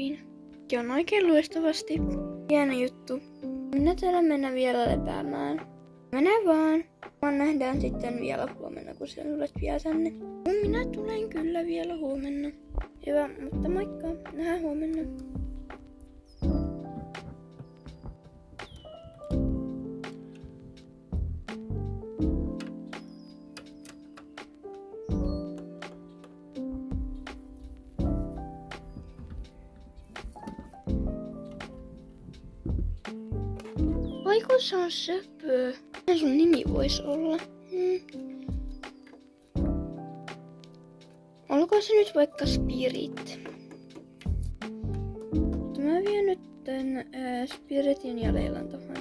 hyvin. Ja on oikein loistavasti. Hieno juttu. Minä täällä mennä vielä lepäämään. Mene vaan. Vaan nähdään sitten vielä huomenna, kun sinä tulet vielä tänne. Minä tulen kyllä vielä huomenna. Hyvä, mutta moikka. Nähdään huomenna. Voiko se on söpö? Mikä sun nimi voisi olla? Olko se nyt vaikka Spirit? Mä vien nyt tän Spiritin ja Leilan tohon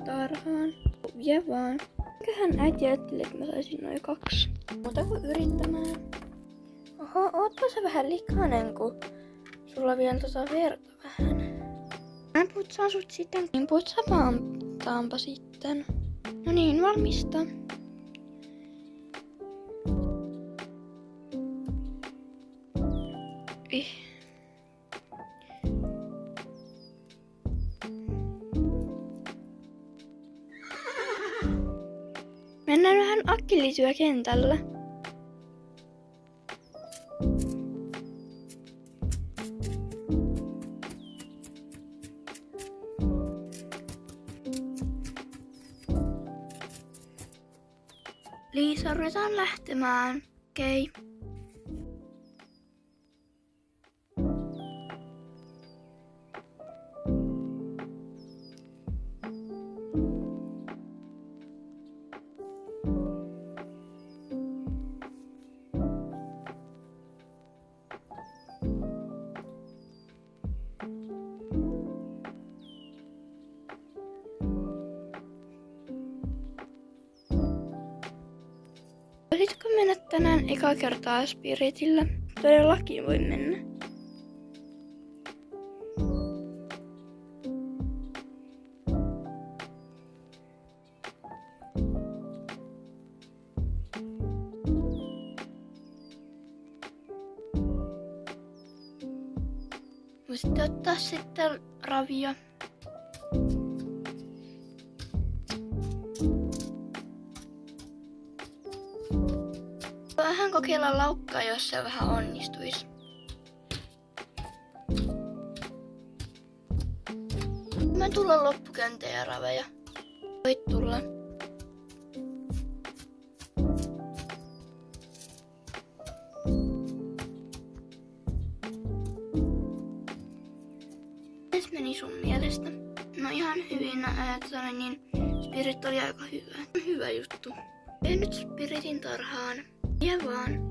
tarhaan. Vie vaan. Mikähän äiti ajatteli, että mä saisin noin 2. Muuta kuin yrittämään. Oho, ootpa sä vähän likainen, kun sulla vielä verta vähän. Mä putsaan sut sitten. Niin putsataanpa sitten. No niin, valmista. Mennään vähän akkilityökentällä. Liisa, ruvetaan lähtemään. Okei. Voisitko mennä tänään eka kertaa Spiritillä? Todellakin voi mennä. Voisitte ottaa sitten ravia. Vähän kokeilla laukkaa, jos se vähän onnistuisi. Mä tulla loppukäntejä ja raveja. Voit tulla. Mites meni sun mielestä? No ihan hyvin. Spirit oli aika hyvä. Hyvä juttu. Teen nyt Spiritin tarhaan. Vie vaan.